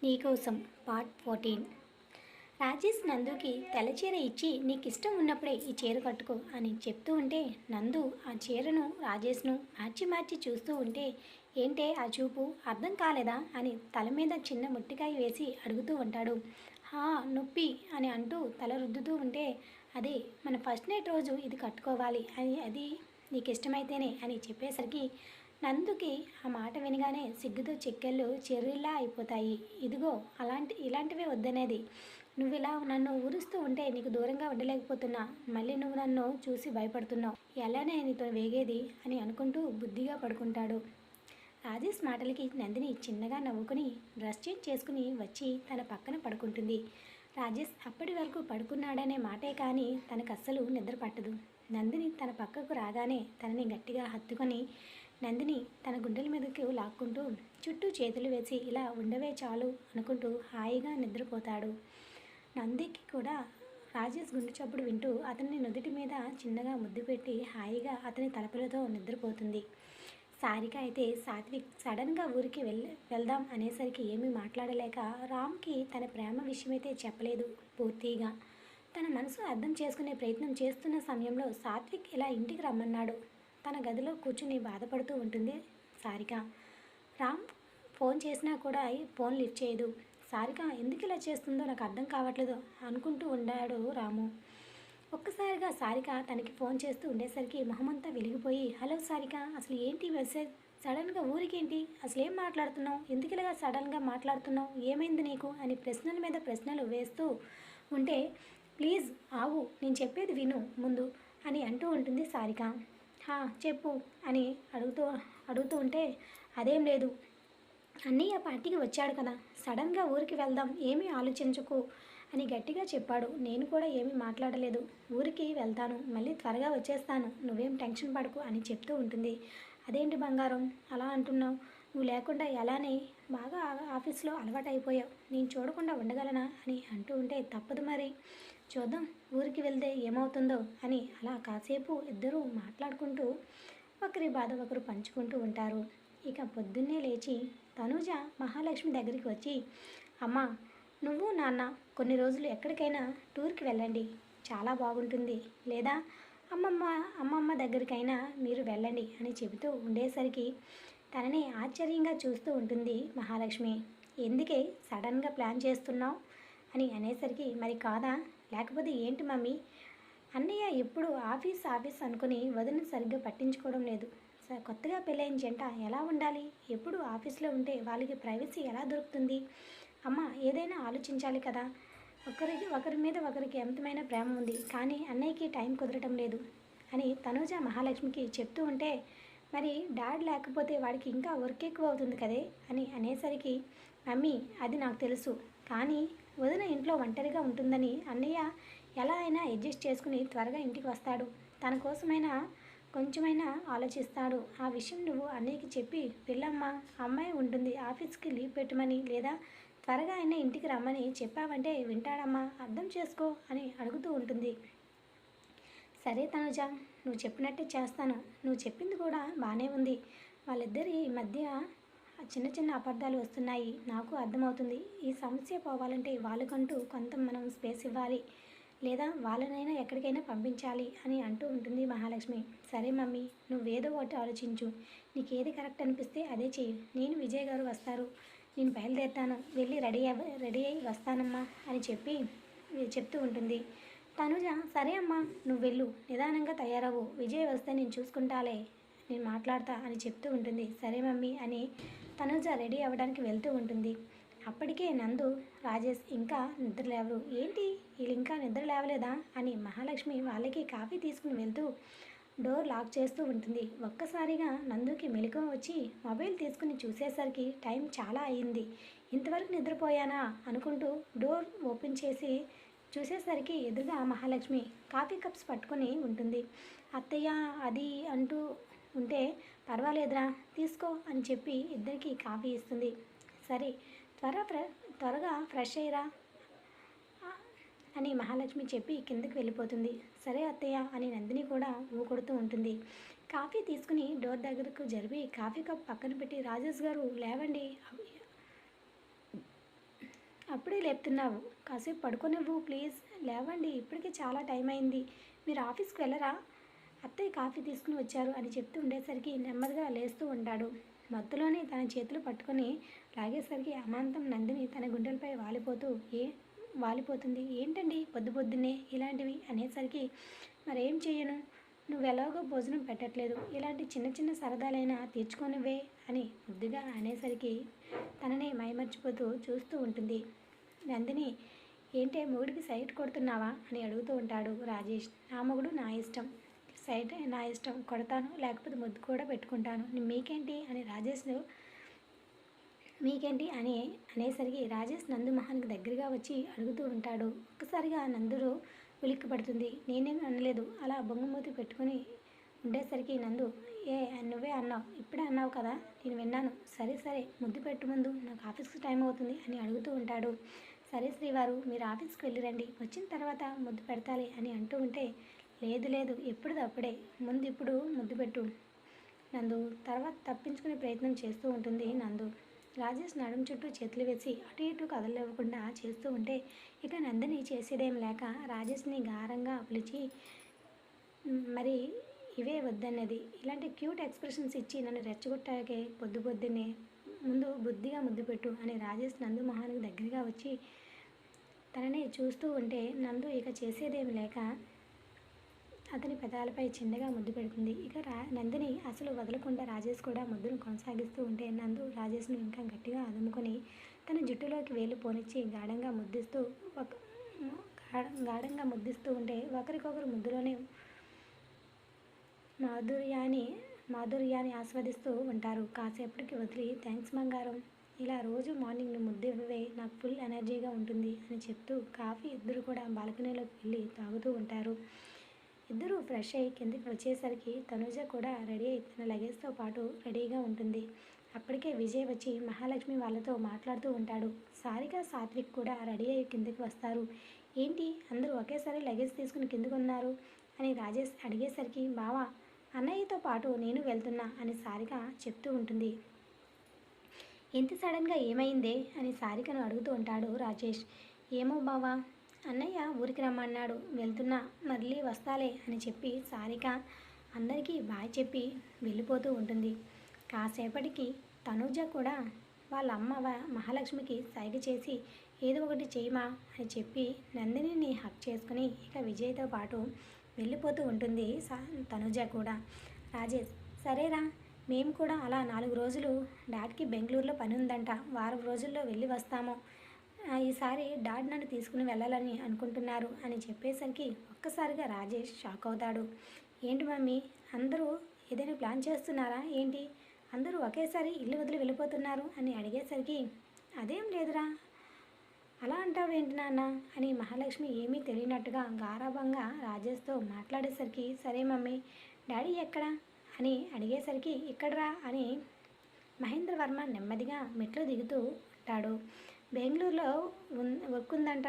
నీకోసం పార్ట్ 14. రాజేష్ నందుకి తెల్లచీర ఇచ్చి నీకు ఇష్టం ఉన్నప్పుడే ఈ చీర కట్టుకో అని చెప్తూ ఉంటే నందు ఆ చీరను రాజేష్ను మార్చి మార్చి చూస్తూ ఉంటే ఏంటే ఆ చూపు అర్థం కాలేదా అని తల మీద చిన్న ముట్టికాయ వేసి అడుగుతూ ఉంటాడు. నొప్పి అని అంటూ తల రుద్దుతూ ఉంటే అదే మన ఫస్ట్ నైట్ రోజు ఇది కట్టుకోవాలి అది నీకు ఇష్టమైతేనే అని చెప్పేసరికి నందుకి ఆ మాట వినగానే సిగ్గుతో చెక్కెళ్ళు చెర్రిలా అయిపోతాయి. ఇదిగో ఇలాంటివే వద్దనేది. నువ్వు ఇలా నన్ను ఊరుస్తూ ఉంటే నీకు దూరంగా ఉండలేకపోతున్నా. మళ్ళీ నువ్వు నన్ను చూసి భయపడుతున్నావు. ఎలానే నీతో వేగేది అని అనుకుంటూ బుద్ధిగా పడుకుంటాడు. రాజేష్ మాటలకి నందిని చిన్నగా నవ్వుకుని బ్రష్ చేసుకుని వచ్చి తన పక్కన పడుకుంటుంది. రాజేష్ అప్పటి వరకు పడుకున్నాడనే మాటే కానీ తనకు అస్సలు నిద్ర పట్టదు. నందిని తన పక్కకు రాగానే తనని గట్టిగా హత్తుకొని నందిని తన గుండెల మీదకి లాక్కుంటూ చుట్టూ చేతులు వేసి ఇలా ఉండవే చాలు అనుకుంటూ హాయిగా నిద్రపోతాడు. నందికి కూడా రాజేష్ గుండె చప్పుడు వింటూ అతన్ని నుదుటి మీద చిన్నగా ముద్దు పెట్టి హాయిగా అతని తలపులతో నిద్రపోతుంది. సారిక అయితే సాత్విక్ సడన్గా ఊరికి వెళ్దాం అనేసరికి ఏమీ మాట్లాడలేక రామ్కి తన ప్రేమ విషయమైతే చెప్పలేదు. పూర్తిగా తన మనసు అర్థం చేసుకునే ప్రయత్నం చేస్తున్న సమయంలో సాత్విక్ ఇలా ఇంటికి రమ్మన్నాడు. తన గదిలో కూర్చుని బాధపడుతూ ఉంటుంది సారిక. రామ్ ఫోన్ చేసినా కూడా ఫోన్ లిఫ్ట్ చేయదు. సారిక ఎందుకు ఇలా చేస్తుందో నాకు అర్థం కావట్లేదు అనుకుంటూ ఉన్నాడు రాము. ఒక్కసారిగా సారిక తనకి ఫోన్ చేస్తూ ఉండేసరికి మొహమంతా వెలిగిపోయి, హలో సారిక, అసలు ఏంటి మెసేజ్? సడన్గా ఊరికేంటి? అసలు ఏం మాట్లాడుతున్నావు? ఎందుకు ఇలాగా సడన్గా మాట్లాడుతున్నావు? ఏమైంది నీకు అని ప్రశ్నల మీద ప్రశ్నలు వేస్తూ ఉంటే, ప్లీజ్ ఆవు, నేను చెప్పేది విను ముందు అని అంటూ ఉంటుంది సారిక. చెప్పు అని అడుగుతూ ఉంటే, అదేం లేదు, అన్నయ్య పార్టీకి వచ్చాడు కదా, సడన్గా ఊరికి వెళ్దాం, ఏమీ ఆలోచించకు అని గట్టిగా చెప్పాడు. నేను కూడా ఏమీ మాట్లాడలేదు. ఊరికి వెళ్తాను, మళ్ళీ త్వరగా వచ్చేస్తాను, నువ్వేం టెన్షన్ పడకు అని చెప్తూ ఉంటుంది. అదేంటి బంగారం అలా అంటున్నావు? నువ్వు లేకుండా ఎలానే బాగా ఆఫీస్లో అలవాటైపోయావు, నేను చూడకుండా ఉండగలనా అని అంటూ ఉంటే, తప్పదు మరి, చూద్దాం ఊరికి వెళ్తే ఏమవుతుందో అని అలా కాసేపు ఇద్దరూ మాట్లాడుకుంటూ ఒకరి బాధ ఒకరు పంచుకుంటూ ఉంటారు. ఇక పొద్దున్నే లేచి తనూజ మహాలక్ష్మి దగ్గరికి వచ్చి, అమ్మ, నువ్వు నాన్న కొన్ని రోజులు ఎక్కడికైనా టూర్కి వెళ్ళండి, చాలా బాగుంటుంది, లేదా అమ్మమ్మ దగ్గరికైనా మీరు వెళ్ళండి అని చెబుతూ ఉండేసరికి తనని ఆశ్చర్యంగా చూస్తూ ఉంటుంది మహాలక్ష్మి. ఎందుకే సడన్గా ప్లాన్ చేస్తున్నావు అని అనేసరికి, మరి కాదా, లేకపోతే ఏంటి మమ్మీ? అన్నయ్య ఎప్పుడు ఆఫీస్ అనుకుని వదిన సరిగ్గా పట్టించుకోవడం లేదు. కొత్తగా పెళ్ళైన జంట ఎలా ఉండాలి? ఎప్పుడు ఆఫీస్లో ఉంటే వాళ్ళకి ప్రైవసీ ఎలా దొరుకుతుంది? అమ్మ, ఏదైనా ఆలోచించాలి కదా. ఒకరి మీద ఒకరికి అమితమైన ప్రేమ ఉంది, కానీ అన్నయ్యకి టైం కుదరటం లేదు అని తనూజ మహాలక్ష్మికి చెప్తూ ఉంటే, మరి డాడ్ లేకపోతే వాడికి ఇంకా వర్క్ ఎక్కువ అవుతుంది కదే అని అనేసరికి, మమ్మీ అది నాకు తెలుసు, కానీ వదిన ఇంట్లో ఒంటరిగా ఉంటుందని అన్నయ్య ఎలా అయినా అడ్జస్ట్ చేసుకుని త్వరగా ఇంటికి వస్తాడు, తన కోసమైనా కొంచెమైనా ఆలోచిస్తాడు. ఆ విషయం నువ్వు అన్నయ్యకి చెప్పి పిల్లమ్మ, అమ్మాయి ఉంటుంది, ఆఫీస్కి లీవ్ పెట్టమని లేదా త్వరగా అయినా ఇంటికి రమ్మని చెప్పావంటే వింటాడమ్మా, అర్థం చేసుకో అని అడుగుతూ ఉంటుంది. సరే తనుజ, నువ్వు చెప్పినట్టే చేస్తాను, నువ్వు చెప్పింది కూడా బాగానే ఉంది. వాళ్ళిద్దరి మధ్య చిన్న చిన్న అపార్థాలు వస్తున్నాయి, నాకు అర్థమవుతుంది. ఈ సమస్య పోవాలంటే వాళ్ళకంటూ కొంత మనం స్పేస్ ఇవ్వాలి, లేదా వాళ్ళనైనా ఎక్కడికైనా పంపించాలి అని అంటూ ఉంటుంది మహాలక్ష్మి. సరే మమ్మీ, నువ్వేదో ఒకటి ఆలోచించు, నీకు ఏది కరెక్ట్ అనిపిస్తే అదే చెయ్యి. నేను విజయ్ గారు వస్తారు, నేను బయలుదేరుతాను, వెళ్ళి రెడీ అయ్యి వస్తానమ్మా అని చెప్తూ ఉంటుంది. తనుజ, సరే అమ్మా, నువ్వు వెళ్ళు, నిదానంగా తయారవు, విజయ్ వస్తే నేను చూసుకుంటాలే, నేను మాట్లాడతా అని చెప్తూ ఉంటుంది. సరే మమ్మీ అని తనుజ రెడీ అవ్వడానికి వెళ్తూ ఉంటుంది. అప్పటికే నందు, రాజేష్ ఇంకా నిద్ర లేవరు. ఏంటి వీళ్ళు ఇంకా నిద్ర లేవలేదా అని మహాలక్ష్మి వాళ్ళకి కాఫీ తీసుకుని వెళ్తూ డోర్ లాక్ చేస్తూ ఉంటుంది. ఒక్కసారిగా నందుకి మెలకువ వచ్చి మొబైల్ తీసుకుని చూసేసరికి టైం చాలా అయింది. ఇంతవరకు నిద్రపోయానా అనుకుంటూ డోర్ ఓపెన్ చేసి చూసేసరికి ఎదురుగా మహాలక్ష్మి కాఫీ కప్స్ పట్టుకొని ఉంటుంది. అత్తయ్య అది అంటూ ఉంటే, పర్వాలేదురా తీసుకో అని చెప్పి ఇద్దరికి కాఫీ ఇస్తుంది. సరే త్వరగా ఫ్రెష్ అయ్యిరా అని మహాలక్ష్మి చెప్పి కిందకి వెళ్ళిపోతుంది. సరే అత్తయ్య అని నందిని కూడా ఊకొడుతూ ఉంటుంది. కాఫీ తీసుకుని డోర్ దగ్గరకు జరిపి కాఫీ కప్ పక్కన పెట్టి, రాజేష్ గారు లేవండి, ఇప్పుడే లేపుతున్నావు, కాసేపు పడుకోనివ్వు ప్లీజ్. లేవండి, ఇప్పటికే చాలా టైం అయింది. మీరు ఆఫీస్కి వెళ్ళరా? అత్తయ్య కాఫీ తీసుకుని వచ్చారు అని చెప్తూ ఉండేసరికి నెమ్మదిగా లేస్తూ ఉంటాడు. మత్తులోనే తన చేతులు పట్టుకొని లాగేసరికి అమాంతం నందిని తన గుండెలపై వాలిపోతుంది. ఏంటండి పొద్దు పొద్దున్నే ఇలాంటివి అనేసరికి, మరేం చేయను, నువ్వెలాగో భోజనం పెట్టట్లేదు, ఇలాంటి చిన్న చిన్న సరదాలైనా తీర్చుకోనివే అని ముద్దుగా అనేసరికి తననే మైమర్చిపోతూ చూస్తూ ఉంటుంది. నందిని, ఏంటే మొగుడికి సైట్ కొడుతున్నావా అని అడుగుతూ ఉంటాడు రాజేష్. నా మొగుడు నా ఇష్టం, సైట్ నా ఇష్టం, కొడతాను, లేకపోతే ముద్దు కూడా పెట్టుకుంటాను, మీకేంటి అని అనేసరికి రాజేష్ నందు మొహానికి దగ్గరగా వచ్చి అడుగుతూ ఉంటాడు. ఒక్కసారిగా నందురు ఉలిక్కి పడుతుంది. నేనేం అనలేదు, అలా బొంగుమూతి పెట్టుకుని ఉండేసరికి నందు, నువ్వే అన్నావు, ఇప్పుడే అన్నావు కదా, నేను విన్నాను, సరే సరే ముద్దు పెట్టు ముందు, నాకు ఆఫీస్కి టైం అవుతుంది అని అడుగుతూ ఉంటాడు. సరే శ్రీవారు, మీరు ఆఫీస్కి వెళ్ళిరండి, వచ్చిన తర్వాత ముద్దు పెడతాలి అని అంటూ ఉంటే, లేదు ఎప్పుడుది అప్పుడే, ముందు ఇప్పుడు ముద్దు పెట్టు నందు, తర్వాత తప్పించుకునే ప్రయత్నం చేస్తూ ఉంటుంది నందు. రాజేష్ నడుం చుట్టూ చేతులు వేసి అటు ఇటు కదలనివ్వకుండా చేస్తూ ఉంటే ఇక నందిని చేసేదేం లేక రాజేష్ని గారంగా పిలిచి, మరి ఇవే వద్దన్నది, ఇలాంటి క్యూట్ ఎక్స్ప్రెషన్స్ ఇచ్చి నన్ను రెచ్చగొట్టాకే పొద్దున్నే, ముందు బుద్ధిగా ముద్దు పెట్టు అని రాజేష్ నందు మొహానికి దగ్గరగా వచ్చి తనని చూస్తూ ఉంటే నందు ఇక చేసేదేమి లేక అతని పెదాలపై చిన్నగా ముద్దు పెడుతుంది. ఇక నందిని అసలు వదలకుండా రాజేష్ కూడా ముద్దును కొనసాగిస్తూ ఉంటే నందు రాజేష్ను ఇంకా గట్టిగా అదుముకొని తన జుట్టులోకి వేలు పోనిచ్చి గాఢంగా ముద్దిస్తూ ఉంటే ఒకరికొకరు ముద్దులోనే మాధుర్యాన్ని ఆస్వాదిస్తూ ఉంటారు. కాసేపటికి వదిలి, థ్యాంక్స్ బంగారం, ఇలా రోజు మార్నింగ్ నువ్వు ముద్దు ఇవ్వవే, నాకు ఫుల్ ఎనర్జీగా ఉంటుంది అని చెప్తూ కాఫీ ఇద్దరు కూడా బాల్కనీలోకి వెళ్ళి తాగుతూ ఉంటారు. ఇద్దరూ ఫ్రెష్ అయ్యి కిందకి వచ్చేసరికి తనుజ కూడా రెడీ అయి తన లగేజ్తో పాటు రెడీగా ఉంటుంది. అప్పటికే విజయ్ వచ్చి మహాలక్ష్మి వాళ్ళతో మాట్లాడుతూ ఉంటాడు. సారిక సాత్విక్ కూడా రెడీ అయ్యి కిందకి వస్తారు. ఏంటి అందరూ ఒకేసారి లగేజ్ తీసుకుని కిందకున్నారు అని రాజేష్ అడిగేసరికి, బావా అన్నయ్యతో పాటు నేను వెళ్తున్నా అని సారిక చెప్తూ ఉంటుంది. ఇంత సడన్గా ఏమైందే అని సారికను అడుగుతూ ఉంటాడు రాజేష్. ఏమో బావా, అన్నయ్య ఊరికి రమ్మన్నాడు, వెళ్తున్నా, మళ్ళీ వస్తాలే అని చెప్పి సారిక అందరికీ బాయ్ చెప్పి వెళ్ళిపోతూ ఉంటుంది. కాసేపటికి తనుజ కూడా వాళ్ళ అమ్మ మహాలక్ష్మికి సైగ చేసి ఏదో ఒకటి చేయమా అని చెప్పి నందినిని హక్ చేసుకుని ఇక విజయ్తో పాటు వెళ్ళిపోతూ ఉంటుంది తనుజ కూడా. రాజేష్, సరేరా, మేము కూడా అలా 4 రోజులు డాడ్కి బెంగళూరులో పని ఉందంట, వారం రోజుల్లో వెళ్ళి వస్తాము, ఈసారి డాడ్ నన్ను తీసుకుని వెళ్ళాలని అనుకుంటున్నారు అని చెప్పేసరికి ఒక్కసారిగా రాజేష్ షాక్ అవుతాడు. ఏంటి మమ్మీ, అందరూ ఏదైనా ప్లాన్ చేస్తున్నారా ఏంటి, అందరూ ఒకేసారి ఇల్లు వదిలి వెళ్ళిపోతున్నారు అని అడిగేసరికి, అదేం లేదురా, అలా అంటావేంటి నాన్న అని మహాలక్ష్మి ఏమీ తెలియనట్టుగా గారాబంగా రాజేష్తో మాట్లాడేసరికి, సరే మమ్మీ, డాడీ ఎక్కడా అని అడిగేసరికి, ఇక్కడరా అని మహేంద్రవర్మ నెమ్మదిగా మెట్లు దిగుతూ ఉంటాడు. బెంగళూరులో వర్క్ ఉందంట,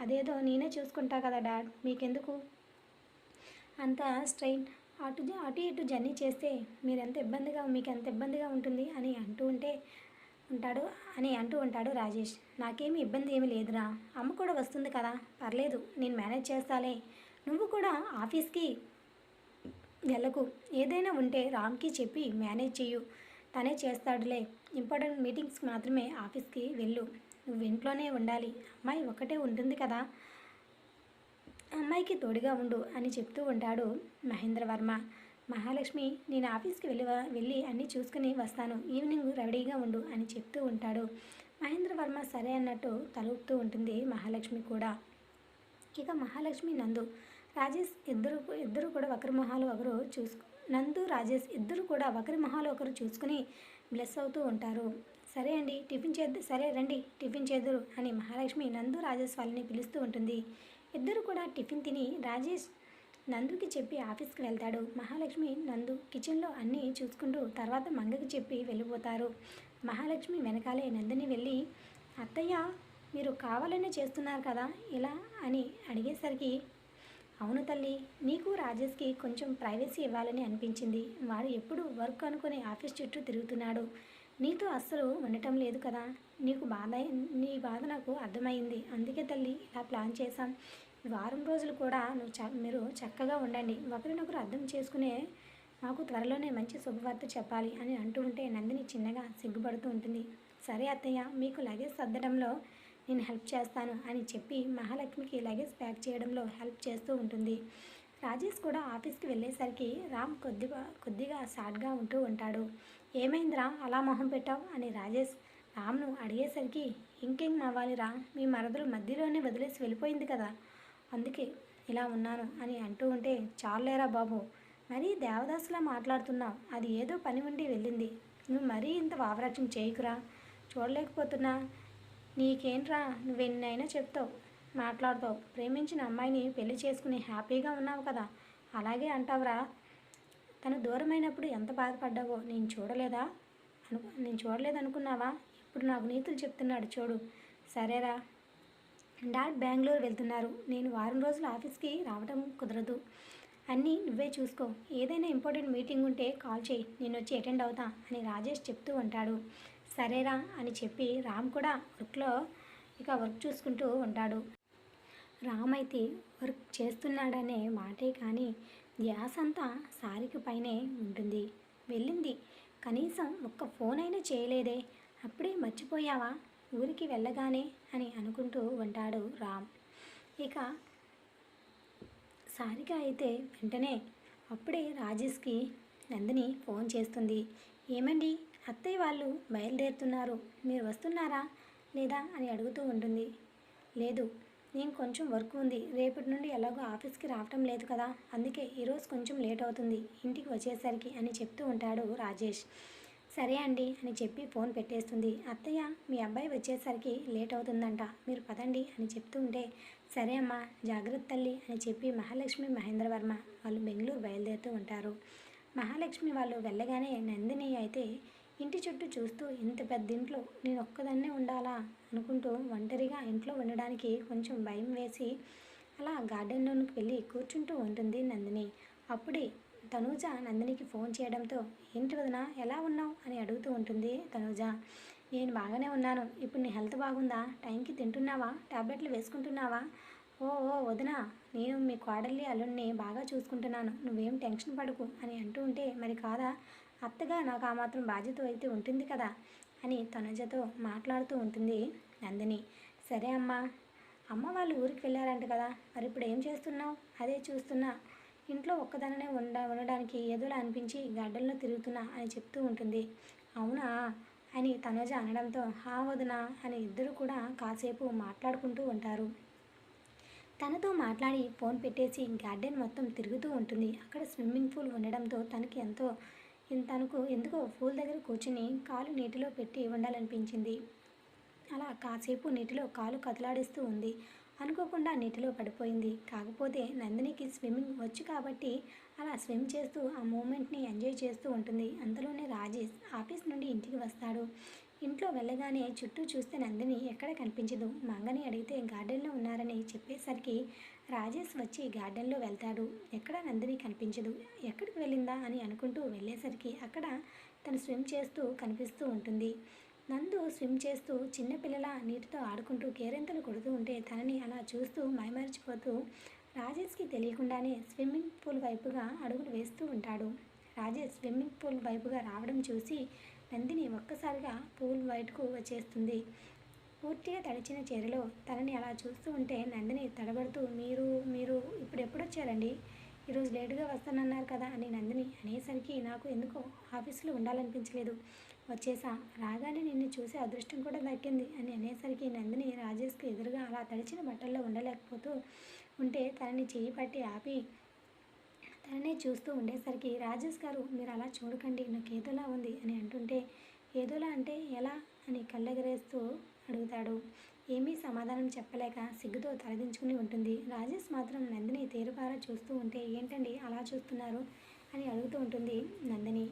అదేదో నేనే చూసుకుంటా కదా డాడ్, మీకెందుకు అంత స్ట్రెయిన్, అటు ఇటు జర్నీ చేస్తే మీకు ఎంత ఇబ్బందిగా ఉంటుంది అని అంటూ ఉంటాడు రాజేష్. నాకేమీ ఇబ్బంది ఏమీ లేదురా, అమ్మ కూడా వస్తుంది కదా, పర్లేదు, నేను మేనేజ్ చేస్తాలే, నువ్వు కూడా ఆఫీస్కి వెళ్ళకు, ఏదైనా ఉంటే రామ్కి చెప్పి మేనేజ్ చెయ్యు, తనే చేస్తాడులే, ఇంపార్టెంట్ మీటింగ్స్కి మాత్రమే ఆఫీస్కి వెళ్ళు, నువ్వు ఇంట్లోనే ఉండాలి, అమ్మాయి ఒక్కటే ఉంటుంది కదా, అమ్మాయికి తోడుగా ఉండు అని చెప్తూ ఉంటాడు మహేంద్రవర్మ. మహాలక్ష్మి, నేను ఆఫీస్కి వెళ్ళి అన్నీ చూసుకుని వస్తాను, ఈవినింగ్ రెడీగా ఉండు అని చెప్తూ ఉంటాడు. మహేంద్రవర్మ సరే అన్నట్టు తలూపుతూ ఉంటుంది మహాలక్ష్మి కూడా. ఇక మహాలక్ష్మి నందు రాజేష్ ఇద్దరు కూడా ఒకరి మొహాలు ఒకరు నందు రాజేష్ ఇద్దరు కూడా ఒకరి మొహాలు ఒకరు చూసుకుని బ్లెస్ అవుతూ ఉంటారు. సరే అండి, సరే రండి టిఫిన్ చేద్దురు అని మహాలక్ష్మి నందు రాజేష్ వాళ్ళని పిలుస్తూ ఉంటుంది. ఇద్దరు కూడా టిఫిన్ తిని రాజేష్ నందుకి చెప్పి ఆఫీస్కి వెళ్తాడు. మహాలక్ష్మి నందు కిచెన్లో అన్నీ చూసుకుంటూ తర్వాత మంగకి చెప్పి వెళ్ళిపోతారు. మహాలక్ష్మి వెనకాలే నందిని వెళ్ళి, అత్తయ్య మీరు కావాలనే చేస్తున్నారు కదా ఇలా అని అడిగేసరికి, అవును తల్లి, నీకు రాజేష్కి కొంచెం ప్రైవసీ ఇవ్వాలని అనిపించింది, వాడు ఎప్పుడు వర్క్ అనుకుని ఆఫీస్ చుట్టూ తిరుగుతున్నాడు, నీతో అస్సలు ఉండటం లేదు కదా, నీకు బాధ నీ బాధ నాకు అర్థమైంది. అందుకే తల్లి ఇలా ప్లాన్ చేశాం. ఈ వారం రోజులు కూడా మీరు చక్కగా ఉండండి. ఒకరినొకరు అర్థం చేసుకునే మాకు త్వరలోనే మంచి శుభవార్త చెప్పాలి అని అంటూ ఉంటే నందిని చిన్నగా సిగ్గుపడుతూ ఉంటుంది. సరే అత్తయ్య, మీకు లగేజ్ సర్దడంలో నేను హెల్ప్ చేస్తాను అని చెప్పి మహాలక్ష్మికి లగేజ్ ప్యాక్ చేయడంలో హెల్ప్ చేస్తూ ఉంటుంది. రాజేష్ కూడా ఆఫీస్కి వెళ్ళేసరికి రామ్ కొద్దిగా సాడ్గా ఉంటూ ఉంటాడు. ఏమైందిరా అలా మొహం పెట్టావు అని రాజేష్ రామ్ను అడిగేసరికి ఇంకేం నవ్వాలిరా, మీ మరదలు మధ్యలోనే వదిలేసి వెళ్ళిపోయింది కదా, అందుకే ఇలా ఉన్నాను అని అంటూ ఉంటే చాలేరా బాబు, మరీ దేవదాసులా మాట్లాడుతున్నావు. అది ఏదో పని ఉండి వెళ్ళింది. నువ్వు మరీ ఇంత వావరాక్షం చేయకురా. చూడలేకపోతున్నా. నీకేంట్రా, నువ్వెన్నైనా చెప్తావు, మాట్లాడతావు. ప్రేమించిన అమ్మాయిని పెళ్లి చేసుకుని హ్యాపీగా ఉన్నావు కదా, అలాగే అంటావురా. తను దూరమైనప్పుడు ఎంత బాధపడ్డావో నేను చూడలేదనుకున్నావా? ఇప్పుడు నాకు నీతులు చెప్తున్నాడు చూడు. సరేరా, డాడ్ బెంగళూరు వెళ్తున్నారు. నేను వారం రోజులు ఆఫీస్కి రావడం కుదరదు. అన్నీ నువ్వే చూసుకో. ఏదైనా ఇంపార్టెంట్ మీటింగ్ ఉంటే కాల్ చేయి, నేను వచ్చి అటెండ్ అవుతా అని రాజేష్ చెప్తూ ఉంటాడు. సరేరా అని చెప్పి రామ్ కూడా వర్క్ చూసుకుంటూ ఉంటాడు. రామ్ అయితే వర్క్ చేస్తున్నాడనే మాటే కానీ ధ్యాస అంతా సారిక పైనే ఉంటుంది. వెళ్ళింది, కనీసం ఒక్క ఫోన్ అయినా చేయలేదే, అప్పుడే మర్చిపోయావా ఊరికి వెళ్ళగానే అని అనుకుంటూ ఉంటాడు రామ్. ఇక సారిక అయితే వెంటనే అప్పుడే రాజేష్కి నందిని ఫోన్ చేస్తుంది. ఏమండి, అత్తయ్య వాళ్ళు బయలుదేరుతున్నారు, మీరు వస్తున్నారా లేదా అని అడుగుతూ ఉంటుంది. లేదు, నేను కొంచెం వర్క్ ఉంది, రేపటి నుండి ఎలాగో ఆఫీస్కి రావటం లేదు కదా, అందుకే ఈరోజు కొంచెం లేట్ అవుతుంది ఇంటికి వచ్చేసరికి అని చెప్తూ ఉంటాడు రాజేష్. సరే అండి అని చెప్పి ఫోన్ పెట్టేస్తుంది. అత్తయ్య, మీ అబ్బాయి వచ్చేసరికి లేట్ అవుతుందంట, మీరు పదండి అని చెప్తూ ఉంటే సరే అమ్మా, జాగ్రత్త తల్లి అని చెప్పి మహాలక్ష్మి మహేంద్రవర్మ వాళ్ళు బెంగళూరు బయలుదేరుతూ ఉంటారు. మహాలక్ష్మి వాళ్ళు వెళ్ళగానే నందిని అయితే ఇంటి చుట్టూ చూస్తూ ఇంత పెద్ద ఇంట్లో నేను ఒక్కదాన్నే ఉండాలా అనుకుంటూ ఒంటరిగా ఇంట్లో ఉండడానికి కొంచెం భయం వేసి అలా గార్డెన్లోకి వెళ్ళి కూర్చుంటూ ఉంటుంది నందిని. అప్పుడే తనూజ నందినికి ఫోన్ చేయడంతో ఏంటి వదిన ఎలా ఉన్నావు అని అడుగుతూ ఉంటుంది తనూజ. నేను బాగానే ఉన్నాను. ఇప్పుడు నీ హెల్త్ బాగుందా? టైంకి తింటున్నావా? టాబ్లెట్లు వేసుకుంటున్నావా? ఓ ఓ వదిన, నేను మీ కోడల్ని అల్లుడిని బాగా చూసుకుంటున్నాను, నువ్వేం టెన్షన్ పడకు అని అంటూ ఉంటే మరి కాదా, అత్తగా నాకు ఆ మాత్రం బాధ్యత అయితే ఉంటుంది కదా అని తనుజతో మాట్లాడుతూ ఉంటుంది నందిని. సరే అమ్మా, అమ్మ వాళ్ళు ఊరికి వెళ్ళారంట కదా, మరి ఇప్పుడు ఏం చేస్తున్నావు? అదే చూస్తున్నా, ఇంట్లో ఒక్కదాననే ఉండడానికి ఏదోలా అనిపించి గార్డెన్లో తిరుగుతున్నా అని చెప్తూ ఉంటుంది. అవునా అని తనుజ అనడంతో హా వదినా అని ఇద్దరు కూడా కాసేపు మాట్లాడుకుంటూ ఉంటారు. తనతో మాట్లాడి ఫోన్ పెట్టేసి గార్డెన్ మొత్తం తిరుగుతూ ఉంటుంది. అక్కడ స్విమ్మింగ్ పూల్ ఉండడంతో తనకు ఎందుకో పూల్ దగ్గర కూర్చుని కాలు నీటిలో పెట్టి ఉండాలనిపించింది. అలా కాసేపు నీటిలో కాలు కదలాడిస్తూ ఉంది. అనుకోకుండా నీటిలో పడిపోయింది. కాకపోతే నందినికి స్విమ్మింగ్ వచ్చు కాబట్టి అలా స్విమ్ చేస్తూ ఆ మూమెంట్ని ఎంజాయ్ చేస్తూ ఉంటుంది. అంతలోనే రాజేష్ ఆఫీస్ నుండి ఇంటికి వస్తాడు. ఇంట్లో వెళ్ళగానే చుట్టూ చూస్తే నందిని ఎక్కడ కనిపించదు. మంగని అడిగితే గార్డెన్లో ఉన్నారని చెప్పేసరికి రాజేష్ వచ్చి గార్డెన్లో వెళ్తాడు. ఎక్కడ నందిని కనిపించదు. ఎక్కడికి వెళ్ళిందా అని అనుకుంటూ వెళ్ళేసరికి అక్కడ తను స్విమ్ చేస్తూ కనిపిస్తూ ఉంటుంది. నందు స్విమ్ చేస్తూ చిన్నపిల్లల నీటితో ఆడుకుంటూ కేరింతలు కొడుతూ ఉంటే తనని అలా చూస్తూ మైమరిచిపోతూ రాజేష్కి తెలియకుండానే స్విమ్మింగ్ పూల్ వైపుగా అడుగులు వేస్తూ ఉంటాడు. రాజేష్ స్విమ్మింగ్ పూల్ వైపుగా రావడం చూసి నందిని ఒక్కసారిగా పూల్ బయటకు వచ్చేస్తుంది. పూర్తిగా తడిచిన చీరలో తనని అలా చూస్తూ ఉంటే నందిని తడబడుతూ మీరు ఇప్పుడు ఎప్పుడొచ్చారండి? ఈరోజు లేటుగా వస్తానన్నారు కదా అని నందిని అనేసరికి నాకు ఎందుకో ఆఫీసులో ఉండాలనిపించలేదు, వచ్చేసా. రాగానే నిన్ను చూసే అదృష్టం కూడా దక్కింది అని అనేసరికి నందిని రాజేష్కి ఎదురుగా అలా తడిచిన బట్టల్లో ఉండలేకపోతూ ఉంటే తనని చేయి పట్టి ఆపి తననే చూస్తూ ఉండేసరికి రాజేష్ గారు మీరు అలా చూడకండి, నాకు ఏదోలా ఉంది అని అంటుంటే ఏదోలా అంటే ఎలా అని కళ్ళెగరేస్తూ అడుగుతాడు. ఏమీ సమాధానం చెప్పలేక సిగ్గుతో తలదించుకుని ఉంటుంది. రాజేష్ మాత్రం నందిని తేరుపారా చూస్తూ ఉంటే ఏంటండి అలా చూస్తున్నారు అని అడుగుతూ ఉంటుంది నందిని.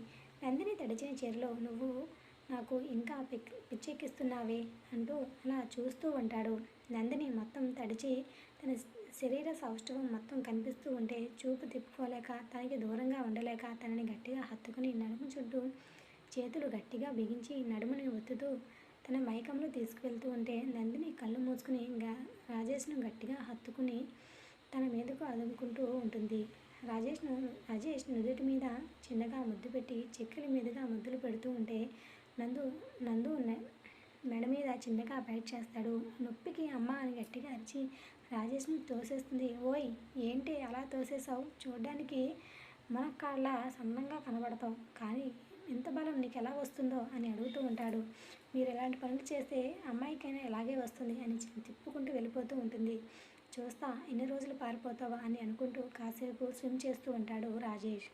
నందిని తడిచిన చీరలో నువ్వు నాకు ఇంకా పిచ్చెక్కిస్తున్నావే అంటూ అలా చూస్తూ ఉంటాడు. నందిని మొత్తం తడిచి తన శరీర సౌష్ఠవం మొత్తం కనిపిస్తూ ఉంటే చూపు తిప్పుకోలేక తనకి దూరంగా ఉండలేక తనని గట్టిగా హత్తుకుని నడుము చుట్టూ చేతులు గట్టిగా బిగించి నడుముని ఒత్తుతూ తన మైకంలో తీసుకువెళ్తూ ఉంటే నందిని కళ్ళు మూసుకుని రాజేష్ను గట్టిగా హత్తుకుని తన మీదకు అదుముకుంటూ ఉంటుంది. రాజేష్ నుదుటి మీద చిన్నగా ముద్దు పెట్టి చెక్కిలి మీదుగా ముద్దులు పెడుతూ ఉంటే నందు మెడ మీద చిన్నగా బైట్ చేస్తాడు. నొప్పికి అమ్మ అని గట్టిగా అరిచి రాజేష్ని తోసేస్తుంది. ఓయ్ ఏంటి అలా తోసేసావు? చూడ్డానికి మునక్కాళ్ళ సన్నంగా కనబడతావు, కానీ ఎంత బలం నీకు ఎలా వస్తుందో అని అడుగుతూ ఉంటాడు. మీరు ఎలాంటి పనులు చేస్తే అమ్మాయికైనా ఇలాగే వస్తుంది అని తిప్పుకుంటూ వెళ్ళిపోతూ ఉంటుంది. చూస్తా ఎన్ని రోజులు పారిపోతావా అని అనుకుంటూ కాసేపు స్విమ్ చేస్తూ ఉంటాడు రాజేష్.